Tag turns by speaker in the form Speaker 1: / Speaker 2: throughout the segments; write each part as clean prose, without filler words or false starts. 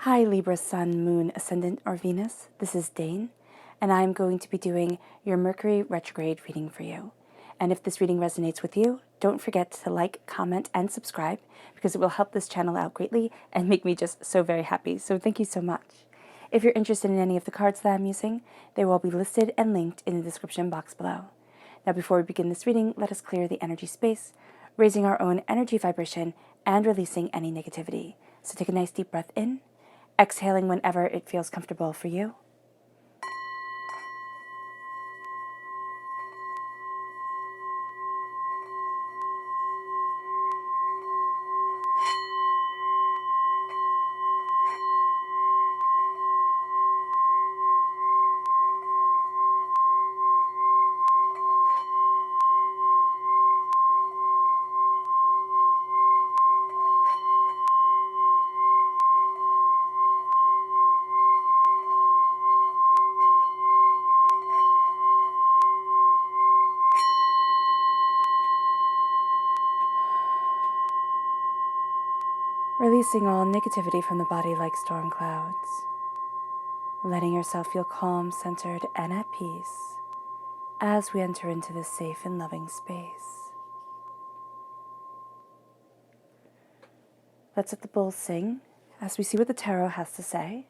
Speaker 1: Hi Libra, Sun, Moon, Ascendant, or Venus. This is Dane, and I'm going to be doing your Mercury Retrograde reading for you. And if this reading resonates with you, don't forget to like, comment, and subscribe because it will help this channel out greatly and make me just so very happy. So thank you so much. If you're interested in any of the cards that I'm using, they will be listed and linked in the description box below. Now before we begin this reading, let us clear the energy space, raising our own energy vibration and releasing any negativity. So take a nice deep breath in, exhaling whenever it feels comfortable for you. Releasing all negativity from the body like storm clouds. Letting yourself feel calm, centered, and at peace as we enter into this safe and loving space. Let's let the bowls sing as we see what the tarot has to say.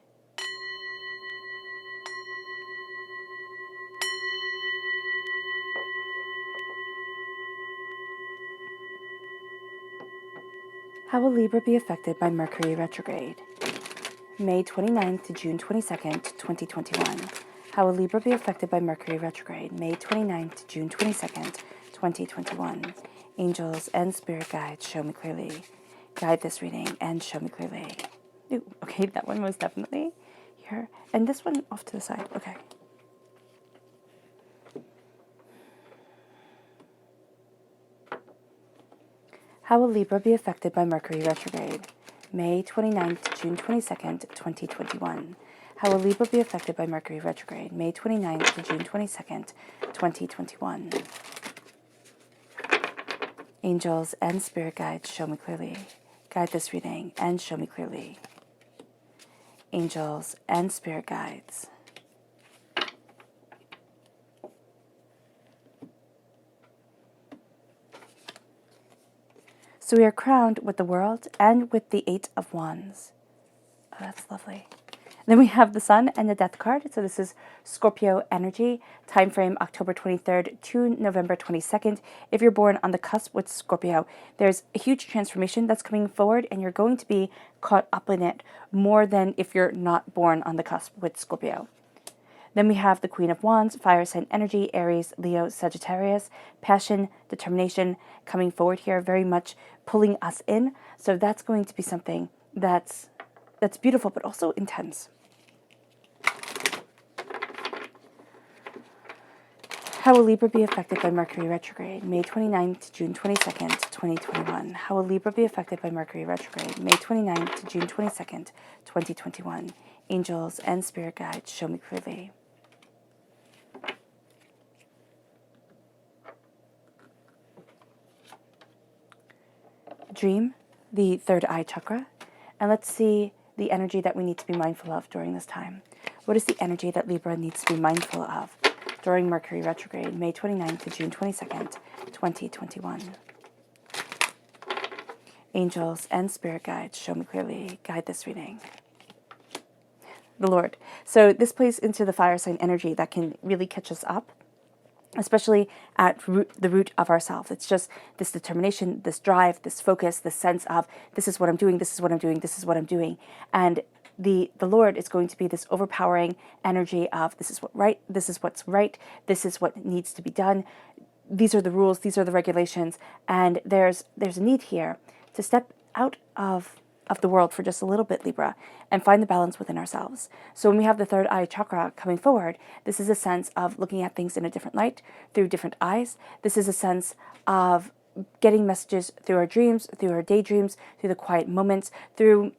Speaker 1: How will Libra be affected by Mercury Retrograde? May 29th to June 22nd, 2021. How will Libra be affected by Mercury Retrograde? May 29th to June 22nd, 2021. Angels and spirit guides, show me clearly. Guide this reading and show me clearly. Ooh, okay, that one was definitely here. And this one off to the side. Okay. How will Libra be affected by Mercury Retrograde? May 29th to June 22nd, 2021. How will Libra be affected by Mercury Retrograde? May 29th to June 22nd, 2021. Angels and spirit guides, show me clearly. Guide this reading and show me clearly. Angels and spirit guides. So we are crowned with the World and with the Eight of Wands. Oh, that's lovely. Then we have the Sun and the Death card. So this is Scorpio energy, time frame October 23rd to November 22nd. If you're born on the cusp with Scorpio, there's a huge transformation that's coming forward and you're going to be caught up in it more than if you're not born on the cusp with Scorpio. Then we have the Queen of Wands, fire sign energy, Aries, Leo, Sagittarius, passion, determination coming forward here, very much pulling us in. So that's going to be something that's beautiful, but also intense. How will Libra be affected by Mercury Retrograde? May 29th to June 22nd, 2021. How will Libra be affected by Mercury Retrograde? May 29th to June 22nd, 2021. Angels and spirit guides, show me clearly. Dream, the third eye chakra, and let's see the energy that we need to be mindful of during this time. What is the energy that Libra needs to be mindful of during Mercury Retrograde, May 29th to June 22nd, 2021? Angels and spirit guides, show me clearly. Guide this reading. The Lord. So this plays into the fire sign energy that can really catch us up, especially at the root of ourselves. It's just this determination, this drive, this focus, this sense of this is what I'm doing, this is what I'm doing, this is what I'm doing. And the Lord is going to be this overpowering energy of this is what's right, this is what needs to be done. These are the rules, these are the regulations, and there's a need here to step out of the world for just a little bit, Libra, and find the balance within ourselves. So when we have the third eye chakra coming forward, this is a sense of looking at things in a different light, through different eyes. This is a sense of getting messages through our dreams, through our daydreams, through the quiet moments, through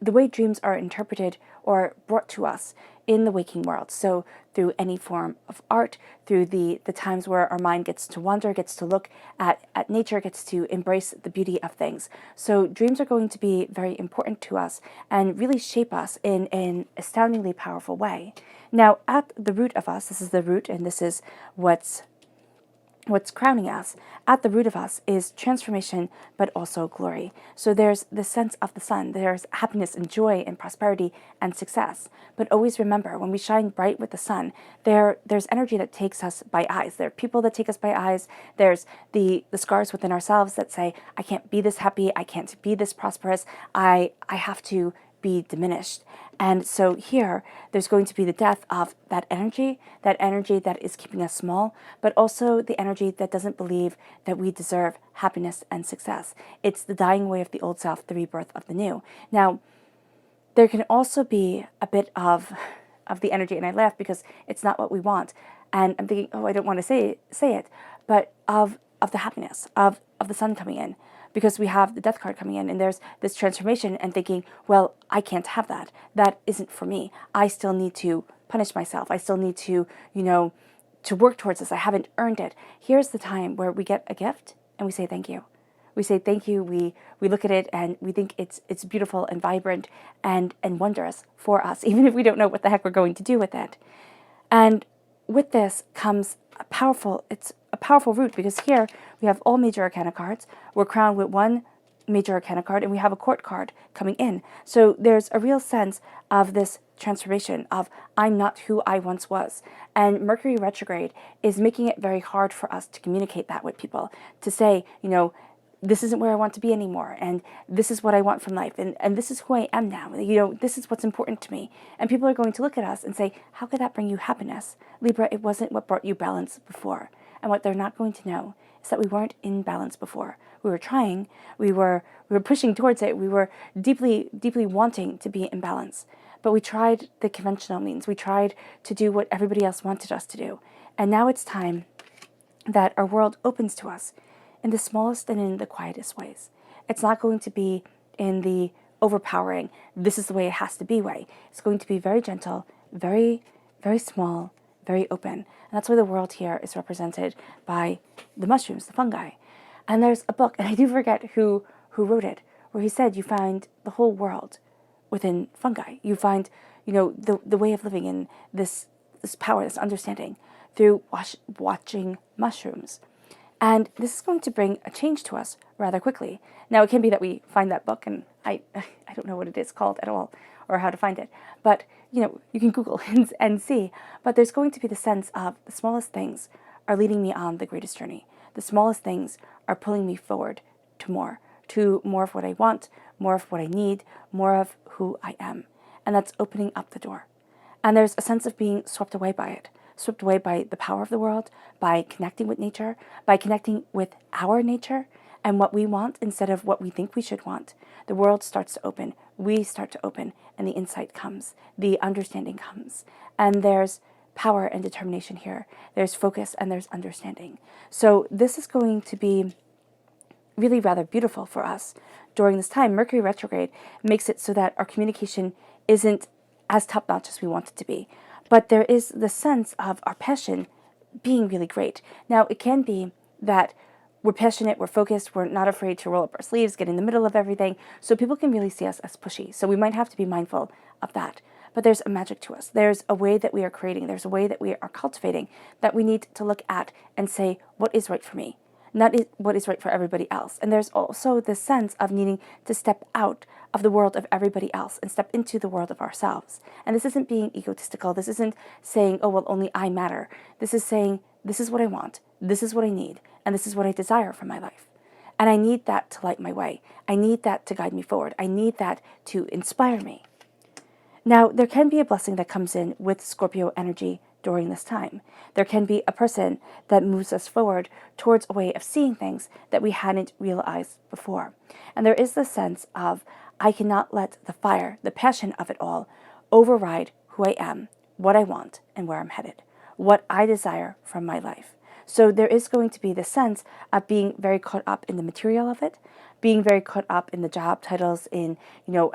Speaker 1: the way dreams are interpreted or brought to us in the waking world. So through any form of art, through the times where our mind gets to wander, gets to look at nature, gets to embrace the beauty of things. So dreams are going to be very important to us and really shape us in an astoundingly powerful way. Now, at the root of us, this is the root, and this is what's crowning us. At the root of us is transformation, but also glory. So there's the sense of the sun. There's happiness and joy and prosperity and success. But always remember, when we shine bright with the sun, there's energy that takes us by eyes. There are people that take us by eyes. There's the scars within ourselves that say, I can't be this happy. I can't be this prosperous. I have to be diminished. And so here, there's going to be the death of that energy that is keeping us small, but also the energy that doesn't believe that we deserve happiness and success. It's the dying away of the old self, the rebirth of the new. Now, there can also be a bit of the energy, and I laugh because it's not what we want. And I'm thinking, oh, I don't want to say it, but of the happiness, of the sun coming in, because we have the death card coming in and there's this transformation and thinking, well, I can't have that. That isn't for me. I still need to punish myself. I still need to, to work towards this. I haven't earned it. Here's the time where we get a gift and we say thank you. We say thank you. We look at it and we think it's beautiful and vibrant and wondrous for us, even if we don't know what the heck we're going to do with it. And with this comes it's a powerful root, because here we have all major arcana cards. We're crowned with one major arcana card and we have a court card coming in. So there's a real sense of this transformation of I'm not who I once was. And Mercury Retrograde is making it very hard for us to communicate that with people, to say, this isn't where I want to be anymore, and this is what I want from life, and this is who I am now. This is what's important to me. And people are going to look at us and say, how could that bring you happiness? Libra, it wasn't what brought you balance before. And what they're not going to know is that we weren't in balance before. We were trying, we were pushing towards it, we were deeply, deeply wanting to be in balance. But we tried the conventional means. We tried to do what everybody else wanted us to do. And now it's time that our world opens to us in the smallest and in the quietest ways. It's not going to be in the overpowering, this is the way it has to be way. It's going to be very gentle, very, very small, very open. And that's why the world here is represented by the mushrooms, the fungi. And there's a book, and I do forget who wrote it, where he said you find the whole world within fungi. You find, the way of living in this power, this understanding through watching mushrooms. And this is going to bring a change to us rather quickly. Now, it can be that we find that book, and I don't know what it is called at all or how to find it. But, you can Google and see. But there's going to be the sense of the smallest things are leading me on the greatest journey. The smallest things are pulling me forward to more of what I want, more of what I need, more of who I am. And that's opening up the door. And there's a sense of being swept away by it. Swept away by the power of the world, by connecting with nature, by connecting with our nature and what we want instead of what we think we should want. The world starts to open, we start to open, and the insight comes, the understanding comes. And there's power and determination here. There's focus and there's understanding. So this is going to be really rather beautiful for us during this time. Mercury retrograde makes it so that our communication isn't as top-notch as we want it to be. But there is the sense of our passion being really great. Now, it can be that we're passionate, we're focused, we're not afraid to roll up our sleeves, get in the middle of everything, so people can really see us as pushy. So we might have to be mindful of that. But there's a magic to us. There's a way that we are creating, there's a way that we are cultivating that we need to look at and say, what is right for me? Not what is right for everybody else. And there's also this sense of needing to step out of the world of everybody else and step into the world of ourselves. And this isn't being egotistical. This isn't saying, oh, well, only I matter. This is saying, this is what I want, this is what I need, and this is what I desire from my life. And I need that to light my way. I need that to guide me forward. I need that to inspire me. Now, there can be a blessing that comes in with Scorpio energy during this time. There can be a person that moves us forward towards a way of seeing things that we hadn't realized before. And there is the sense of, I cannot let the fire, the passion of it all, override who I am, what I want, and where I'm headed, what I desire from my life. So there is going to be the sense of being very caught up in the material of it, being very caught up in the job titles, in,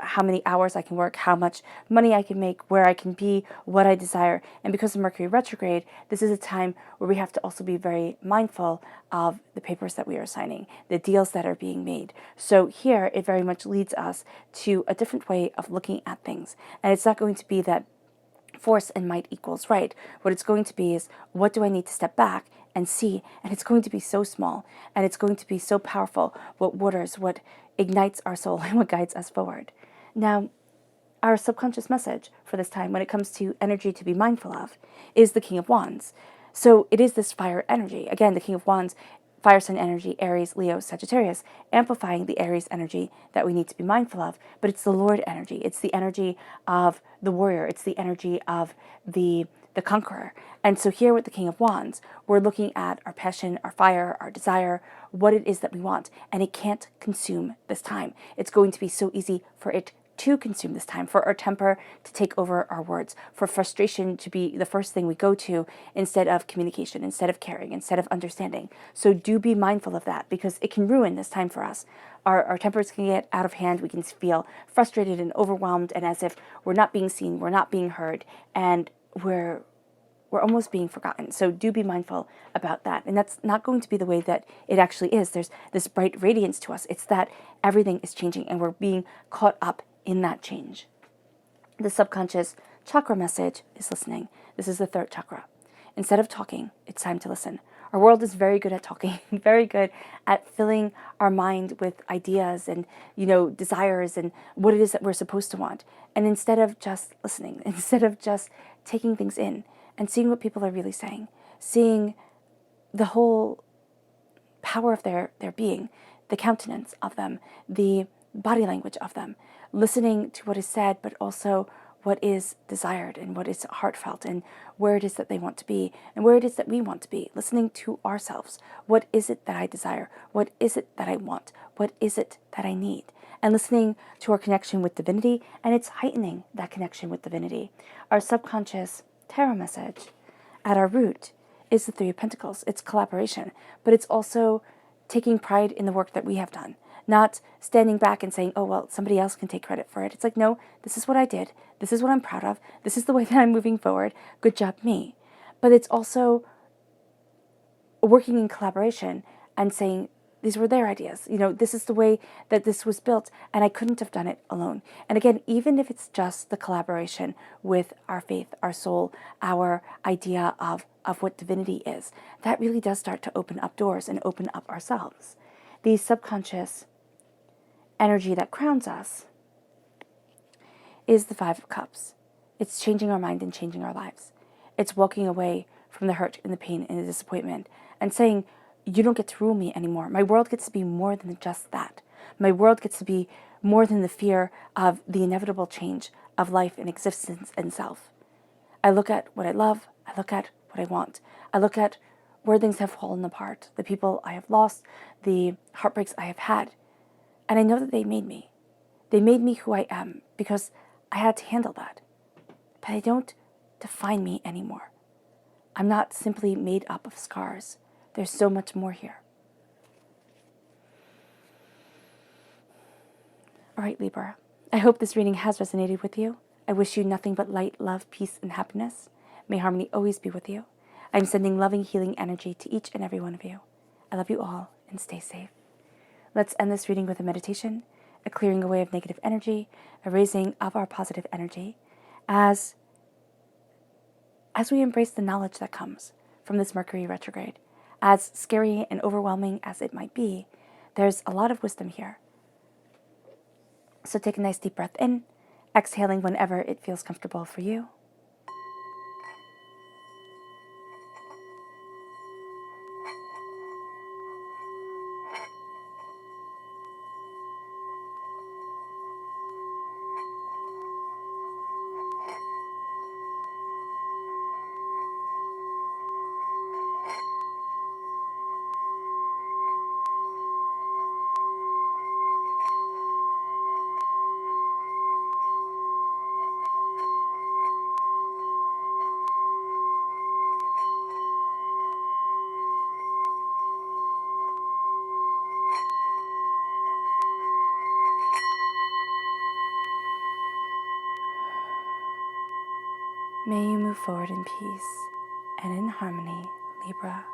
Speaker 1: how many hours I can work, how much money I can make, where I can be, what I desire. And because of Mercury retrograde, this is a time where we have to also be very mindful of the papers that we are signing, the deals that are being made. So here it very much leads us to a different way of looking at things. And it's not going to be that force and might equals right. What it's going to be is, what do I need to step back and see? And it's going to be so small, and it's going to be so powerful, what waters, what ignites our soul, and what guides us forward. Now, our subconscious message for this time, when it comes to energy to be mindful of, is the King of Wands. So it is this fire energy. Again, the King of Wands, fire sign energy, Aries, Leo, Sagittarius, amplifying the Aries energy that we need to be mindful of. But it's the Lord energy. It's the energy of the warrior. It's the energy of the conqueror. And so here with the King of Wands, we're looking at our passion, our fire, our desire, what it is that we want. And it can't consume this time. It's going to be so easy for it to consume this time, for our temper to take over our words, for frustration to be the first thing we go to instead of communication, instead of caring, instead of understanding. So do be mindful of that, because it can ruin this time for us. Our tempers can get out of hand. We can feel frustrated and overwhelmed, and as if we're not being seen, we're not being heard, and we're almost being forgotten. So do be mindful about that. And that's not going to be the way that it actually is. There's this bright radiance to us. It's that everything is changing, and we're being caught up in that change. The subconscious chakra message is listening. This is the third chakra. Instead of talking, it's time to listen. Our world is very good at talking, very good at filling our mind with ideas and, desires and what it is that we're supposed to want. And instead of just listening, instead of just taking things in and seeing what people are really saying, seeing the whole power of their being, the countenance of them, the body language of them, listening to what is said, but also what is desired and what is heartfelt, and where it is that they want to be and where it is that we want to be, listening to ourselves. What is it that I desire? What is it that I want? What is it that I need? And listening to our connection with divinity, and it's heightening that connection with divinity. Our subconscious tarot message at our root is the Three of Pentacles. It's collaboration, but it's also taking pride in the work that we have done. Not standing back and saying, oh, well, somebody else can take credit for it. It's like, no, this is what I did. This is what I'm proud of. This is the way that I'm moving forward. Good job, me. But it's also working in collaboration and saying, these were their ideas. This is the way that this was built, and I couldn't have done it alone. And again, even if it's just the collaboration with our faith, our soul, our idea of what divinity is, that really does start to open up doors and open up ourselves. The subconscious energy that crowns us is the Five of Cups. It's changing our mind and changing our lives. It's walking away from the hurt and the pain and the disappointment and saying, you don't get to rule me anymore. My world gets to be more than just that. My world gets to be more than the fear of the inevitable change of life and existence and self. I look at what I love. I look at what I want. I look at where things have fallen apart, the people I have lost, the heartbreaks I have had. And I know that they made me. They made me who I am because I had to handle that. But they don't define me anymore. I'm not simply made up of scars. There's so much more here. All right, Libra. I hope this reading has resonated with you. I wish you nothing but light, love, peace, and happiness. May harmony always be with you. I'm sending loving, healing energy to each and every one of you. I love you all, and stay safe. Let's end this reading with a meditation, a clearing away of negative energy, a raising of our positive energy, as we embrace the knowledge that comes from this Mercury retrograde. As scary and overwhelming as it might be, there's a lot of wisdom here. So take a nice deep breath in, exhaling whenever it feels comfortable for you. May you move forward in peace and in harmony, Libra.